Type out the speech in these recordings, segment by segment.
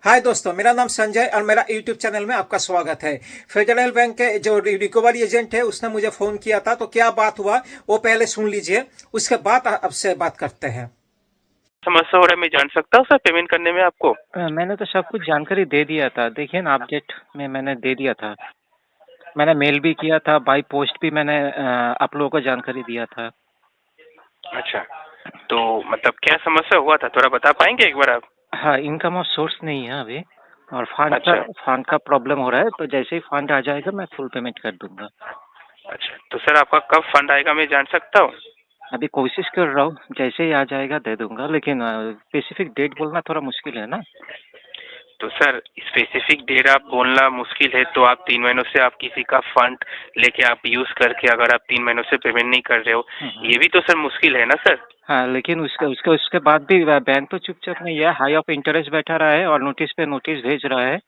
हाय दोस्तों, मेरा नाम संजय और मेरा यूट्यूब चैनल में आपका स्वागत है। फेडरल बैंक के जो रिकवरी एजेंट है उसने मुझे फोन किया था, तो क्या बात हुआ वो पहले सुन लीजिए, उसके बाद आपसे बात करते हैं। समस्या हो रहा है, मैं जान सकता हूँ सर पेमेंट करने में आपको? मैंने तो सब कुछ जानकारी दे दिया था। देखिए ना, अपडेट में मैंने दे दिया था। मैंने मेल भी किया था, बाई पोस्ट भी मैंने आप लोगों को जानकारी दिया था। अच्छा, तो मतलब क्या समस्या हुआ था, थोड़ा बता पाएंगे एक बार आप? हाँ, इनकम ऑफ सोर्स नहीं है अभी, और अच्छा। फंड का प्रॉब्लम हो रहा है। तो जैसे ही फंड आ जाएगा मैं फुल पेमेंट कर दूंगा। अच्छा, तो सर आपका कब फंड आएगा, मैं जान सकता हूँ? अभी कोशिश कर रहा हूँ, जैसे ही आ जाएगा दे दूंगा, लेकिन स्पेसिफिक डेट बोलना थोड़ा मुश्किल है ना। तो सर स्पेसिफिक डेट आप बोलना मुश्किल है, तो आप 3 महीनों से आप किसी का फंड लेके आप यूज करके अगर आप 3 महीनों से पेमेंट नहीं कर रहे हो, ये भी तो सर मुश्किल है ना सर। हाँ, लेकिन उसके बाद भी बैंक तो चुपचाप नहीं है, हाई ऑफ इंटरेस्ट बैठा रहा है और नोटिस पे नोटिस भेज रहा है।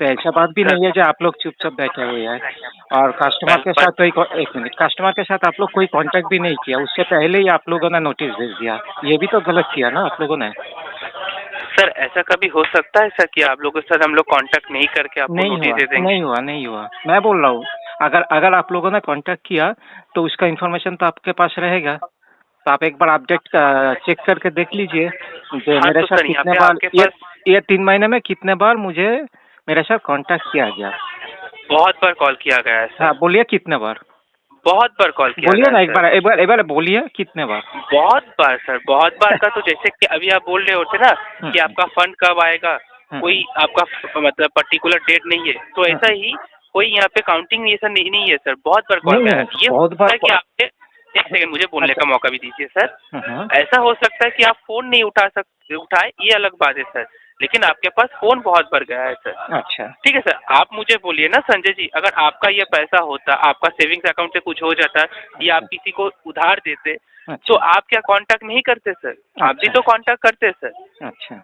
तो ऐसा बात भी नहीं है जो आप लोग चुपचाप बैठे हुए हैं। और कस्टमर के साथ एक मिनट, कस्टमर के साथ आप लोग कोई कांटेक्ट भी नहीं किया, उससे पहले ही आप लोगों ने नोटिस भेज दिया। ये भी तो गलत किया ना आप लोगों ने। सर ऐसा कभी हो सकता है सर कि आप लोगों के साथ हम लोग कांटेक्ट नहीं करके आपको नहीं नोटिस हुआ, दे देंगे? नहीं हुआ। मैं बोल रहा हूँ, अगर आप लोगों ने कांटेक्ट किया तो उसका इन्फॉर्मेशन तो आपके पास रहेगा। तो आप एक बार अपडेट चेक करके देख लीजिए जो हाँ मेरे तो साथ सर यहाँ कितने पे बार आपके ये पास ये 3 महीने में कितने बार मुझे मेरे साथ कांटेक्ट किया गया। बहुत बार कॉल किया गया है हाँ, सर, बोलिए कितने बार। बहुत बार कॉल किया बोलिए गया ना, है एक सर। बार एक बार बोलिए कितने बार। बहुत बार सर, बहुत बार का तो जैसे कि अभी आप बोल रहे होते ना कि आपका फंड कब आएगा, कोई आपका मतलब पर्टिकुलर डेट नहीं है, तो ऐसा ही कोई यहाँ पे काउंटिंग ये सर नहीं है सर, बहुत बार कॉल नहीं गया नहीं, है। ये हो बहुत सकता बार है कि आपने, एक सेकंड मुझे बोलने अच्छा। का मौका भी दीजिए सर। ऐसा हो सकता है कि आप फोन नहीं उठाए, ये अलग बात है सर, लेकिन आपके पास फोन बहुत बार गया है सर। अच्छा ठीक है सर, आप मुझे बोलिए ना संजय जी, अगर आपका ये पैसा होता, आपका सेविंग्स अकाउंट से कुछ हो जाता या आप किसी को उधार देते, तो अच्छा आप क्या कांटेक्ट नहीं करते सर? आप भी अच्छा तो कांटेक्ट करते सर। अच्छा।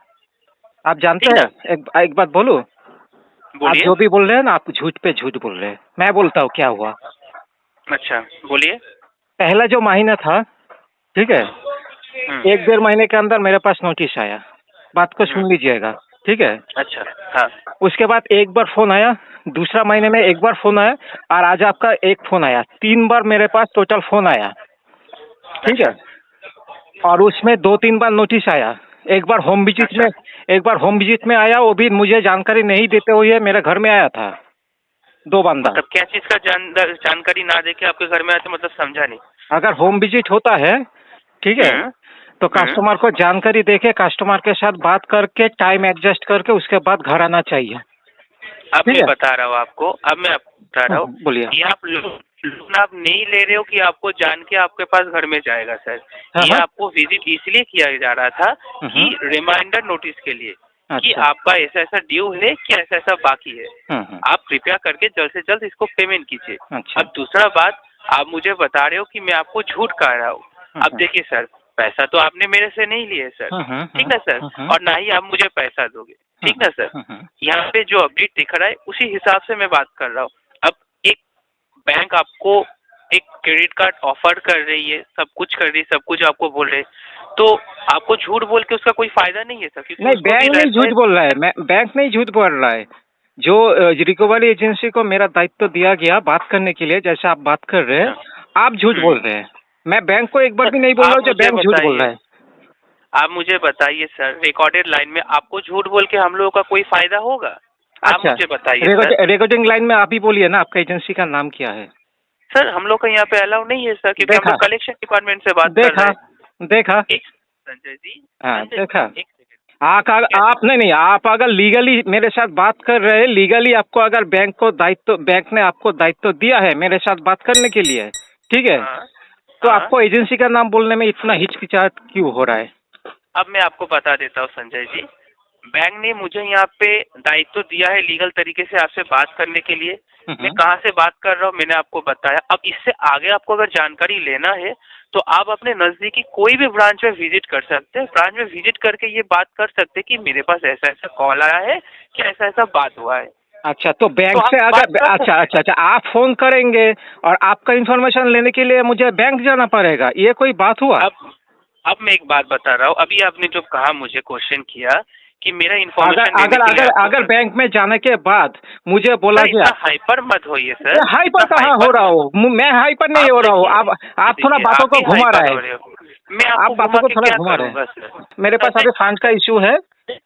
आप जानते ठीक ना? हैं, एक बात बोलूं। आप बोलिए। जो भी बोल रहे हैं ना, आप झूठ पे झूठ बोल रहे हैं। मैं बोलता हूँ क्या हुआ। अच्छा बोलिए। पहला जो महीना था, ठीक है, एक डेढ़ महीने के अंदर मेरे पास नोटिस आया। बात को सुन लीजिएगा, ठीक है। अच्छा। हाँ। उसके बाद एक बार फोन आया, दूसरा महीने में एक बार फोन आया, और आज आपका एक फोन आया। 3 बार मेरे पास टोटल फोन आया, ठीक अच्छा। है। और उसमें 2-3 बार नोटिस आया। एक बार अच्छा, होम विजिट में आया, वो भी मुझे जानकारी नहीं देते हुए मेरे घर में आया था 2 बंदा। मतलब क्या चीज का जानकारी ना देके आपके घर में आते, मतलब समझा नहीं। अगर होम विजिट होता है, ठीक है, हम्म। तो हम्म। कस्टमर को जानकारी देके कस्टमर के साथ बात करके टाइम एडजस्ट करके उसके बाद घर आना चाहिए। अब ठीक मैं है। बता रहा हूँ आपको, अब मैं आपको बता रहा हूँ बोलिए। कि आप लोन आप नहीं ले रहे हो कि आपको जान के आपके पास घर में जाएगा सर। हाँ ये हाँ। आपको विजिट इसलिए किया जा रहा था कि रिमाइंडर नोटिस के लिए कि अच्छा। आपका ऐसा ऐसा ड्यू है, कि ऐसा ऐसा बाकी है, हम्म। आप कृपया करके जल्द से जल्द इसको पेमेंट कीजिए। अच्छा। अब दूसरा बात, आप मुझे बता रहे हो कि मैं आपको झूठ कह रहा हूँ। अब देखिए सर, पैसा तो आपने मेरे से नहीं लिए सर, ठीक ना सर, और ना ही आप मुझे पैसा दोगे, ठीक ना सर। यहाँ पे जो अपडेट दिख रहा है उसी हिसाब से मैं बात कर रहा हूँ। अब एक बैंक आपको एक क्रेडिट कार्ड ऑफर कर रही है, सब कुछ कर रही है, सब कुछ आपको बोल रहे हैं, तो आपको झूठ बोल के उसका कोई फायदा नहीं है सर, क्योंकि नहीं, उसको भी बैंक नहीं रहता झूठ बोल रहा है। मैं बैंक नहीं झूठ बोल रहा है। जो रिकवरी एजेंसी को मेरा दायित्व दिया गया बात करने के लिए, जैसे आप बात कर रहे हैं, आप झूठ बोल रहे हैं। मैं बैंक को एक बार भी नहीं बोल रहा आप हूँ जो मुझे बैंक झूठ बोल रहा बताइए, है। आप मुझे बताइए सर, रिकॉर्डेड लाइन में आपको झूठ बोल के हम लोगों का कोई फायदा होगा? आप अच्छा, मुझे बताइए सर। रिकॉर्डिंग लाइन में आप ही बोलिए ना, आपका एजेंसी का नाम क्या है। सर हम लोग का यहाँ पे अलाउ नहीं है सर, क्योंकि हम देखा लोग कलेक्शन डिपार्टमेंट से बात कर देखा रहे हैं। देखा। एक संजय जी, हाँ, संजय देखा। जी, एक सेकंड। आप नहीं, आप अगर लीगली मेरे साथ बात कर रहे हैं, लीगली आपको अगर बैंक ने आपको दायित्व दिया है मेरे साथ बात करने के लिए, ठीक है, हाँ। तो हाँ। आपको एजेंसी का नाम बोलने में इतना हिचकिचाहट क्यों हो रहा है। अब मैं आपको बता देता हूँ संजय जी, बैंक ने मुझे यहाँ पे दायित्व दिया है लीगल तरीके से आपसे बात करने के लिए। मैं कहाँ से बात कर रहा हूँ मैंने आपको बताया। अब इससे आगे आपको अगर जानकारी लेना है तो आप अपने नज़दीकी कोई भी ब्रांच में विजिट कर सकते हैं। ब्रांच में विजिट करके ये बात कर सकते हैं कि मेरे पास ऐसा ऐसा कॉल आया है, कि ऐसा ऐसा बात हुआ है। अच्छा, तो बैंक तो से आप बात अगर कर अच्छा सकते अच्छा अच्छा आप फोन करेंगे और आपका इन्फॉर्मेशन लेने के लिए मुझे बैंक जाना पड़ेगा, ये कोई बात हुआ। हैं। अब मैं एक बात बता रहा हूँ, अभी आपने जो कहा मुझे क्वेश्चन किया कि मेरा अगर इन्फॉर्मेशन अगर अगर अगर बैंक में जाने के बाद मुझे बोला गया, हाइपर मत होइए सर। हाइपर कहाँ हो रहा हूँ मैं? हाइपर नहीं हो रहा हूँ। आप थोड़ा बातों को घुमा रहे हैं। मैं आप बातों को थोड़ा घुमा रहे हैं। मेरे पास अभी फंड का इशू है,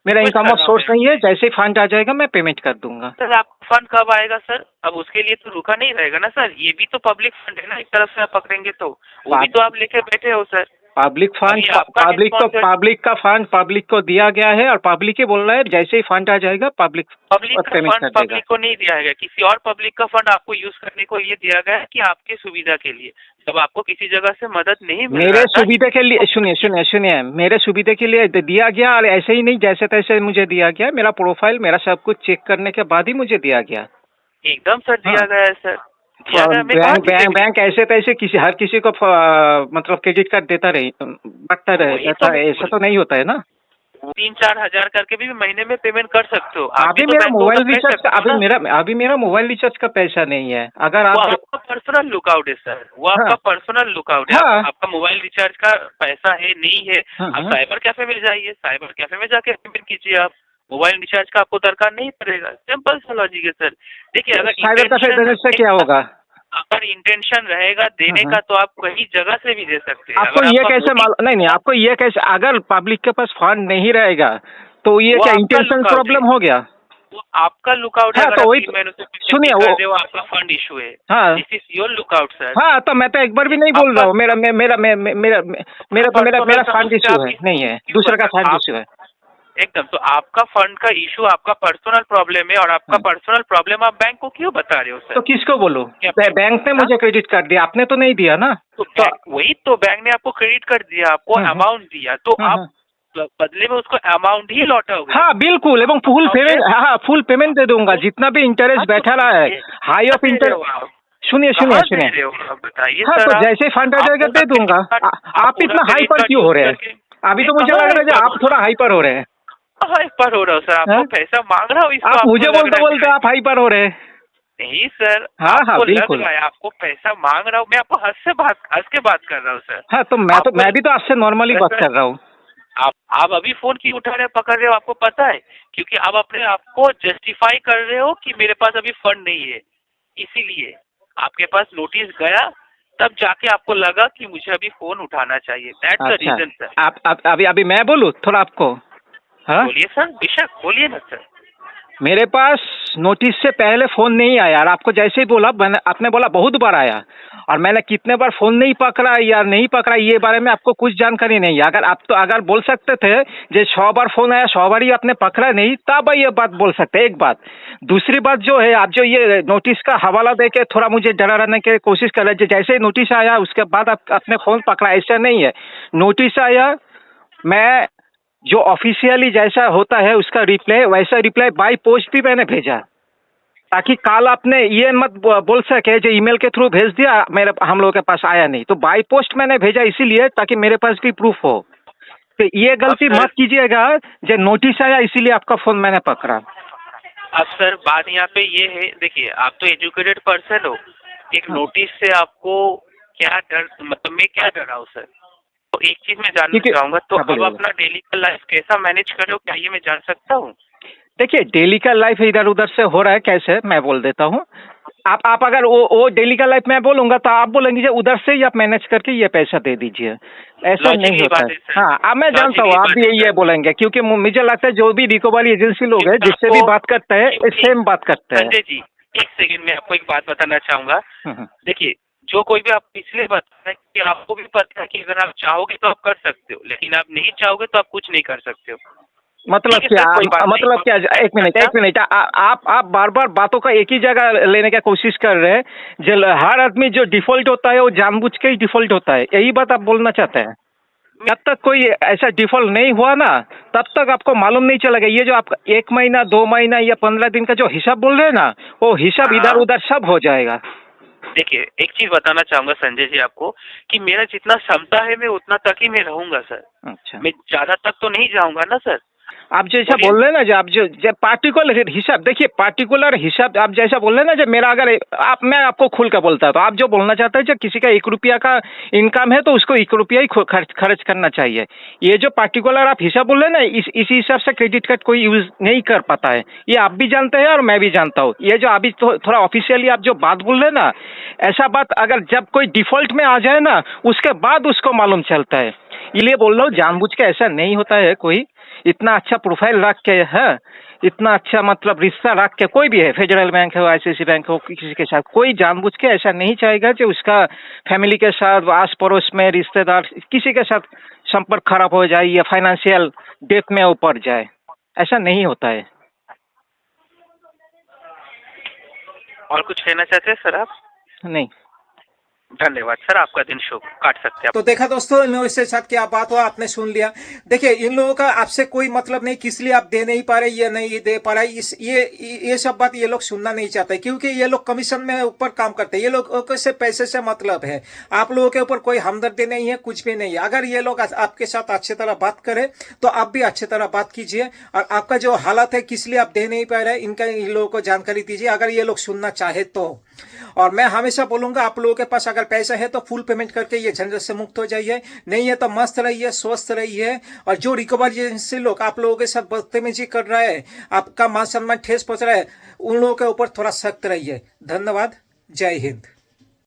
मेरा इनकम ऑफ सोर्स नहीं है। जैसे ही फंड आ जाएगा मैं पेमेंट कर दूंगा। सर आप फंड कब आएगा सर? अब उसके लिए तो रुका नहीं रहेगा ना सर। ये भी तो पब्लिक फंड है ना, एक तरफ से आप पकड़ेंगे तो वो भी तो आप लेके बैठे हो सर। पब्लिक फंड, अभी आपका पब्लिक का फंड पब्लिक को दिया गया है और पब्लिक ही बोल रहा है जैसे ही फंड आ जाएगा पब्लिक का पेमेंट फंड कर देगा। पब्लिक को नहीं दिया गया, किसी और पब्लिक का फंड आपको यूज करने को ये दिया गया है कि आपकी सुविधा के लिए। जब आपको किसी जगह से मदद नहीं मिल मेरे रहा था, सुविधा के लिए सुनिए मेरे सुविधा के लिए दिया गया और ऐसे ही नहीं जैसे तैसे मुझे दिया गया। मेरा प्रोफाइल मेरा सब कुछ चेक करने के बाद ही मुझे दिया गया। एकदम सर दिया हाँ। गया है सर। दिया गया, मैं कहाँ चीजें बैंक ऐसे तैसे हर किसी को मतलब क्रेडिट कार्ड देता रहे ऐसा तो नहीं होता है ना। 3-4 हजार करके भी महीने में पेमेंट कर सकते हो। अभी मेरा मोबाइल रिचार्ज का अभी मेरा मोबाइल रिचार्ज का पैसा नहीं है। अगर वो आप आपका पर्सनल लुकआउट है सर, वो हाँ। आपका पर्सनल लुकआउट है। हाँ। आपका मोबाइल रिचार्ज का पैसा है नहीं है, हाँ, आप हाँ। साइबर कैफे में जाइए, साइबर कैफे में जाके पेमेंट कीजिए। आप मोबाइल रिचार्ज का आपको दरकार नहीं पड़ेगा। सिंपल सा लॉजिक है सर। देखिए अगर साइबर कैफे देने से क्या होगा? अगर इंटेंशन रहेगा देने हाँ, का तो आप कहीं जगह से भी दे सकते हैं। आपको अगर ये आपका कैसे motive- मालूम? नहीं आपको ये कैसे, अगर पब्लिक के पास फंड नहीं रहेगा तो ये वो क्या आपका इंटेंशन lookout प्रॉब्लम है। हो गया? वो आपका लुकआउट है। हाँ, अगर तो आप वही 3 महीनों से पेमेंट सुनिए, नहीं वो- कर रहे हो, आपका फंड इशू है। हाँ this is your lookout sir. हाँ, तो मैं तो एक बार भी नहीं बोल रहा हूँ मेरा फंड इशू है, नहीं है, दूसरे का फंड इशू है। एकदम। तो आपका फंड का इशू आपका पर्सनल प्रॉब्लम है और आपका पर्सनल प्रॉब्लम आप बैंक को क्यों बता रहे हो सर? तो किसको बोलो? क्या- बैंक ने मुझे क्रेडिट कार्ड दिया, आपने तो नहीं दिया ना। तो वही तो बैंक ने आपको क्रेडिट कार्ड दिया, आपको हाँ, हाँ। अमाउंट दिया, तो हाँ, आप बदले में उसको अमाउंट ही लौटाओगे। हाँ बिल्कुल, एवं फुल पेमेंट, हाँ फुल पेमेंट दे दूंगा जितना भी इंटरेस्ट बैठा रहा है। हाई ऑफ इंटरेस्ट, सुनिए बताइए हाँ, सर। तो जैसे फंड आ जाएगा दे दूंगा। आप इतना हाइपर क्यों हो रहे हैं? अभी तो मुझे लग रहा है आप थोड़ा हाइपर हो रहे हैं। हाइपर हो रहा हूँ सर, आपको हाँ? पैसा मांग रहा हूँ, आप मुझे बोलते आप हाइपर हो रहे हैं। नहीं सर, हाँ, आपको लग बिल्कुल। रहा है आपको पैसा मांग रहा हूँ। मैं आपको हंस के बात कर रहा हूँ सर। हाँ, तो मैं भी तो आपसे नॉर्मली बात कर रहा हूँ। आप अभी फोन क्यों उठा रहे हैं, पकड़ रहे हो? आपको पता है क्योंकि आप अपने आप को जस्टिफाई कर रहे हो कि मेरे पास अभी फंड नहीं है, इसीलिए आपके पास नोटिस गया, तब जाके आपको लगा कि मुझे अभी फोन उठाना चाहिए। That's the reason sir. आप अभी मैं बोलूँ थोड़ा आपको? हाँ, बोलिए सर, बेशक बोलिए ना सर। मेरे पास नोटिस से पहले फोन नहीं आया और आपको जैसे ही बोला आपने बोला बहुत बार आया और मैंने कितने बार फोन नहीं पकड़ा या नहीं पकड़ा ये बारे में आपको कुछ जानकारी नहीं है। अगर बोल सकते थे जो 100 बार फोन आया 100 बार ही आपने पकड़ा नहीं, तब ये बात बोल सकते। एक बात, दूसरी बात जो है, आप जो ये नोटिस का हवाला दे के थोड़ा मुझे डराने की कोशिश कर रहे हैं। जैसे ही नोटिस आया उसके बाद आपने फोन पकड़ा, ऐसा नहीं है। नोटिस आया, मैं जो ऑफिशियली जैसा होता है उसका रिप्लाई, वैसा रिप्लाई बाय पोस्ट भी मैंने भेजा, ताकि कल आपने ये मत बोल सके जो ईमेल के थ्रू भेज दिया हम लोगों के पास आया नहीं। तो बाय पोस्ट मैंने भेजा इसीलिए ताकि मेरे पास भी प्रूफ हो। तो ये गलती मत कीजिएगा जो नोटिस आया इसीलिए आपका फोन मैंने पकड़ा। अब सर बात यहाँ पे ये है, देखिए आप तो एजुकेटेड पर्सन हो, एक नोटिस से आपको क्या डर, मतलब मैं क्या डर रहा हूँ सर? तो एक चीज मैं जानना चाहूंगा, तो अब अपना डेली का लाइफ कैसा मैनेज कर रहे हो, क्या ये मैं जान सकता हूँ? देखिए डेली का लाइफ इधर उधर से हो रहा है, कैसे मैं बोल देता हूँ। आप अगर वो डेली का लाइफ मैं बोलूंगा तो आप बोलेंगे जो उधर से ही आप मैनेज करके ये पैसा दे दीजिए, ऐसा नहीं होता है। हाँ, अब मैं जानता हूँ आप भी ये बोलेंगे, क्योंकि मुझे लगता है जो भी रिकवरी एजेंसी लोग हैं जिससे भी बात करते हैं सेम बात करते हैं। संजय जी एक सेकंड में आपको एक बात बताना चाहूंगा। देखिए जो कोई भी, आप पिछले बताया कि आपको भी पता है कि अगर आप चाहोगे तो आप कर सकते हो, लेकिन आप नहीं चाहोगे तो आप कुछ नहीं कर सकते हो। मतलब क्या एक मिनट आप बार बार बातों का एक ही जगह लेने की कोशिश कर रहे हैं। जो हर आदमी जो डिफॉल्ट होता है वो जानबूझ के ही डिफॉल्ट होता है, यही बात आप बोलना चाहते हैं? जब तक कोई ऐसा डिफॉल्ट नहीं हुआ ना तब तक आपको मालूम नहीं चलेगा। ये जो आप 1 महीना 2 महीना या 15 दिन का जो हिसाब बोल रहे हैं ना, वो हिसाब इधर उधर सब हो जाएगा। देखिए एक चीज बताना चाहूंगा संजय जी आपको कि मेरा जितना क्षमता है मैं उतना तक ही मैं रहूंगा सर। अच्छा, मैं ज्यादा तक तो नहीं जाऊंगा ना सर। आप जैसा बोलिए। बोल रहे हैं ना, जो आप जो पार्टिकुलर हिसाब, देखिए पार्टिकुलर हिसाब आप जैसा बोल रहे हैं ना, जो मेरा अगर मैं आपको खुल कर बोलता तो आप जो बोलना चाहते हैं, जो किसी का 1 रुपया का इनकम है तो उसको 1 रुपया ही खर्च करना चाहिए। ये जो पार्टिकुलर आप हिसाब बोल रहे हैं ना, इस हिसाब से क्रेडिट कार्ड कोई यूज नहीं कर पाता है। ये आप भी जानते हैं और मैं भी जानता हूँ। ये जो अभी थोड़ा ऑफिशियली आप जो बात बोल रहे हैं ना, ऐसा बात अगर जब कोई डिफॉल्ट में आ जाए ना, उसके बाद उसको मालूम चलता है। इसलिए बोल रहा हूँ, जानबूझ के ऐसा नहीं होता है। कोई इतना अच्छा प्रोफाइल रख के है, इतना अच्छा मतलब रिश्ता रख के, कोई भी है, फेडरल बैंक हो, ICICI बैंक हो, किसी के साथ कोई जानबूझ के ऐसा नहीं चाहेगा कि उसका फैमिली के साथ, आस पड़ोस में रिश्तेदार किसी के साथ संपर्क खराब हो जाए या फाइनेंशियल डेट में ऊपर जाए। ऐसा नहीं होता है। और कुछ कहना चाहते हैं सर आप? नहीं। धन्यवाद सर, आपका दिन शुभ। काट सकते हैं। तो देखा दोस्तों, इन लोगों के साथ क्या बात हुआ आपने सुन लिया। देखिए, इन लोगों का आपसे कोई मतलब नहीं, किस लिए आप दे नहीं पा रहे, ये नहीं दे पा रहे, ये सब बात ये लोग सुनना नहीं चाहते, क्योंकि ये लोग कमीशन में ऊपर काम करते हैं। ये लोगों को से पैसे से मतलब है। आप लोगों के ऊपर कोई हमदर्दी नहीं है, कुछ भी नहीं है। अगर ये लोग आपके साथ अच्छी तरह बात करें तो आप भी अच्छी तरह बात कीजिए, और आपका जो हालत है, किस लिए आप दे नहीं पा रहे, इनका इन लोगों को जानकारी दीजिए, अगर ये लोग सुनना चाहे तो। और मैं हमेशा बोलूंगा, आप लोगों के पास अगर पैसा है तो फुल पेमेंट करके ये झंझट से मुक्त हो जाइए, नहीं है तो मस्त रहिए, स्वस्थ रहिए। और जो रिकवरी एजेंसी लोग आप लोगों के साथ बदतमीजी कर रहा है, आपका मान सम्मान ठेस पहुंच रहा है, उन लोगों के ऊपर थोड़ा सख्त रहिए। धन्यवाद। जय हिंद।